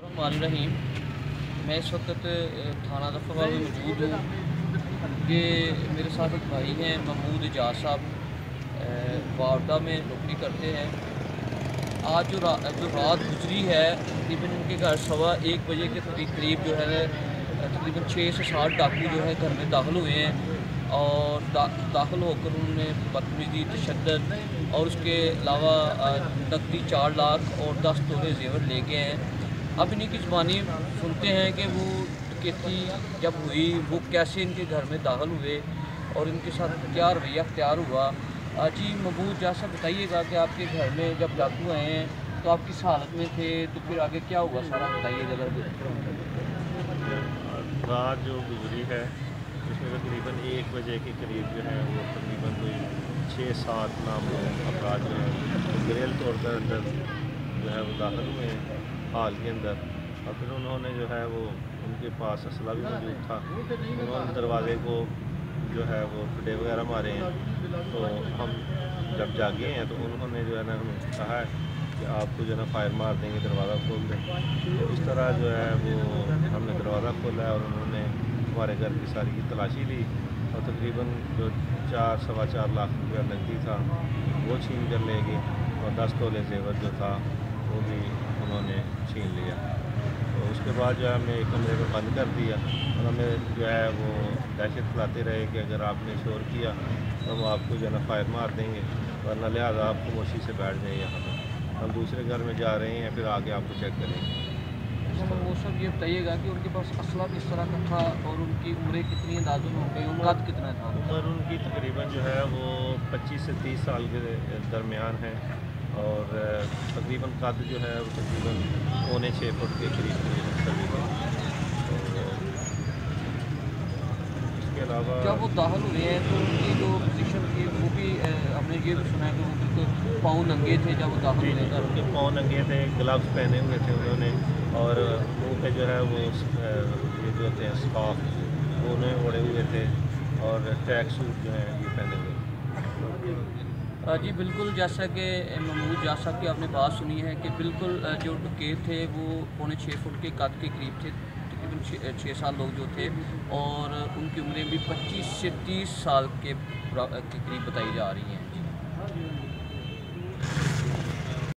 रहीम। मैं इस वक्त थाना दफा में मौजूद हूँ। ये मेरे साथ एक भाई हैं महमूद एजाज साहब, वारदा में नौकरी करते हैं। आज जो रात गुजरी है, तकरीबन उनके घर 1:15 बजे के करीब जो है तकरीबन 6 से 7 डाकू जो है घर में दाखिल हुए हैं और दाखिल होकर उन्होंने बदतमीज़ी, तशद्दुद और उसके अलावा नकदी 4 लाख और 10 तोले जेवर ले गए हैं। अब इन्हीं की ज़ुबानी सुनते हैं कि वो डकैती जब हुई वो कैसे इनके घर में दाखिल हुए और इनके साथ क्या रवैया अख्तियार हुआ। जी महमूद जैसा बताइएगा कि आपके घर में जब डाकू आए हैं तो आप किस हालत में थे, तो फिर आगे क्या हुआ सारा बताइएगा अगर। रात जो गुजरी है उसमें तकरीबन 1 बजे के करीब जो है वो तकरीबन कोई 6-7 नामज़द अफराद जो है ग्रेल तौर पर अंदर जो है वो दाखिल हुए हैं हाल के अंदर। और फिर उन्होंने जो है वो उनके पास असला भी मौजूद था। उन्होंने दरवाज़े को जो है वो फटे वगैरह मारे हैं। तो हम जब जागे हैं तो उन्होंने जो है ना हमें कहा है कि आपको जो है ना फायर मार देंगे, दरवाज़ा खोल दें। तो इस तरह जो है वो हमने दरवाज़ा खोला और उन्होंने हमारे घर की सारी की तलाशी ली और तकरीबन जो 4-4.25 लाख रुपया नकदी था वो छीन कर ले गए और 10 तोले जेवर जो था वो भी उन्होंने छीन लिया। तो उसके बाद जो है हमने एक कमरे में बंद कर दिया और हमें जो है वो दहशत फैलाते रहे कि अगर आपने शोर किया तो हम आपको जो है ना फायर मार देंगे, वरना लिहाजा आप खामोशी से बैठ जाइए यहाँ पर, हम दूसरे घर में जा रहे हैं, फिर आके आपको चेक करेंगे। वो सब ये बताइएगा कि उनके पास असला किस तरह का था और उनकी उम्रें कितनी अंदाज़न हो गई, उनका कद कितना था? उम्र उनकी तकरीबन जो है वो 25 से 30 साल के दरमियान है और तकरीबन कद जो है वो तकरीबन 6.25 फुट के करीब तकरीबन। इसके अलावा जब वो दाखिल हुए हैं तो उनकी जो पोजीशन थी वो भी हमने ये भी सुना है कि वो बिल्कुल पाँव नंगे थे जब वो दाखिल हुए थे। उनके पाँव नंगे थे, ग्लव्स पहने हुए थे उन्होंने और मुँह पे जो है वो ये जो होते हैं स्कार्फ वो उन्हें ओढ़े हुए थे और ट्रैक सूट जो है ये पहने हुए। जी बिल्कुल, जैसा कि महमूद एजाज साहब की आपने बात सुनी है कि बिल्कुल जो डकैत थे वो 6.25 फुट के कद के करीब थे, तकरीबन 6 साल लोग जो थे और उनकी उम्रें भी 25 से 30 साल के करीब बताई जा रही हैं।